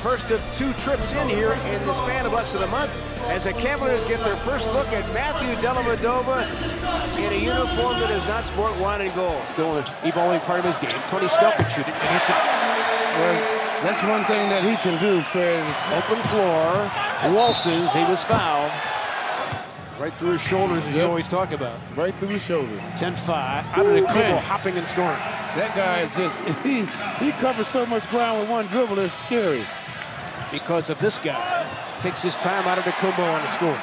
first of 2 trips in here in the span of less than a month as the Cavaliers get their first look at Matthew Dellavedova in a uniform that does not sport wine and gold. Still an evolving part of his game. Tony Snell can shoot it and hits it. Well, that's one thing that he can do, Fred. Open floor, waltzes, he was fouled. Right through his shoulders, as you always talk about. Right through his shoulder. 10-5. Antetokounmpo hopping and scoring. That guy is just, he covers so much ground with one dribble, it's scary. Because of this guy. Takes his time out of Antetokounmpo on the score.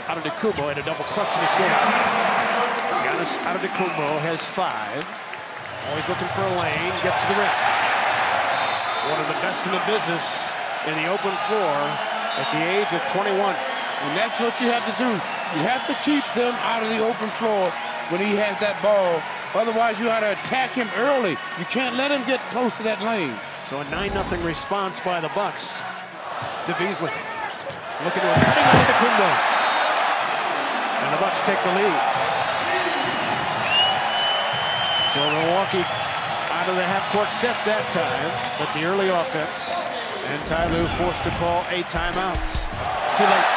Antetokounmpo had a double clutch in the score. Giannis Antetokounmpo has 5. Always looking for a lane, gets to the rim. One of the best in the business in the open floor at the age of 21. And that's what you have to do. You have to keep them out of the open floor when he has that ball. Otherwise, you got to attack him early. You can't let him get close to that lane. So a 9-0 response by the Bucks to Beasley. Looking to a cutting Antetokounmpo. And the Bucks take the lead. So Milwaukee out of the half-court set that time, but the early offense, and Ty Lue forced to call a timeout. Too late.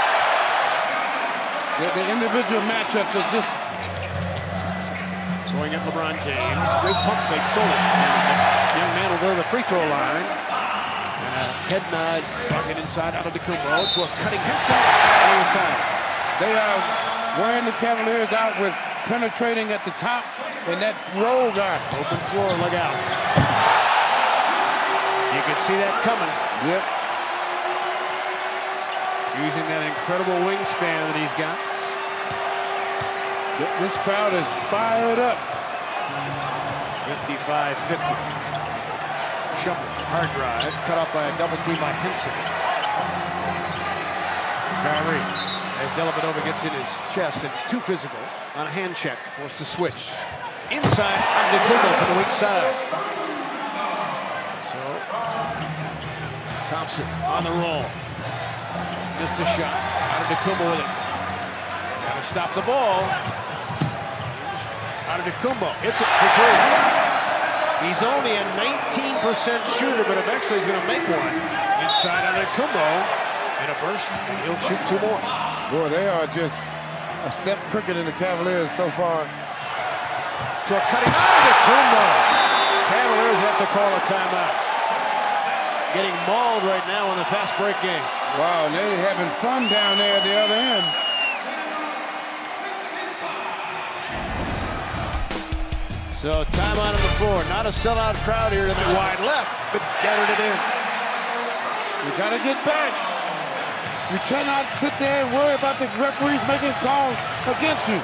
The individual matchups are just going at LeBron James. Great pump fake, sold it. And the young man will go to the free throw line. And a head nod, bucket inside Antetokounmpo to a cutting Henson. And he was fouled. They are wearing the Cavaliers out with penetrating at the top and that roll guy. Open floor, look out. You can see that coming. Yep. Using that incredible wingspan that he's got. This crowd is fired up. 55-50. Shumpert, hard drive, cut off by a double team by Henson. Kyrie, as Dellavedova gets in his chest and too physical on a hand check, wants to switch. Inside, Antetokounmpo from the weak side. So, Thompson on the roll. Missed a shot. Antetokounmpo with it. Got to stop the ball. Antetokounmpo hits it for 3. He's only a 19% shooter, but eventually he's going to make one. Inside Antetokounmpo in a burst, and he'll shoot 2 more. Boy, they are just a step quicker than the Cavaliers so far. To a cutting Antetokounmpo. Cavaliers have to call a timeout. Getting mauled right now in the fast break game. Wow, they're having fun down there at the other end. So timeout on the floor. Not a sellout crowd here to the wide left, but gathered it in. You got to get back. You cannot sit there and worry about the referees making calls against you.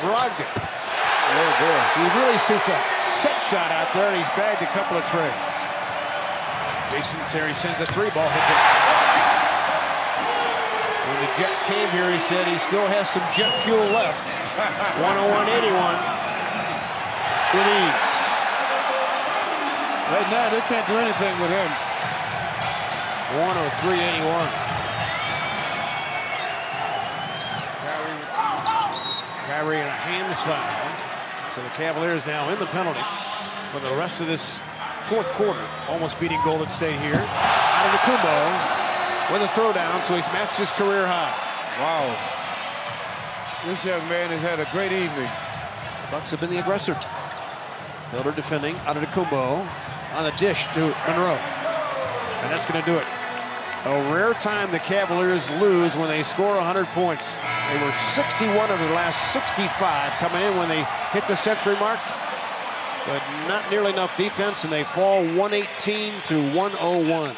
Brogdon. Oh, boy. He really shoots a set shot out there, and he's bagged a couple of trays. Jason Terry sends a 3 ball, hits it. When the Jet came here, he said he still has some jet fuel left. 101-81 with ease. Right now, they can't do anything with him. 103-81. Kyrie in a hands foul. So the Cavaliers now in the penalty for the rest of this 4th quarter. Almost beating Golden State here. Antetokounmpo with a throwdown, so he's matched his career high. Wow. This young man has had a great evening. Bucks have been the aggressor. Fielder defending. Antetokounmpo on the dish to Monroe. And that's going to do it. A rare time the Cavaliers lose when they score 100 points. They were 61 of their last 65 coming in when they hit the century mark. But not nearly enough defense, and they fall 118 to 101.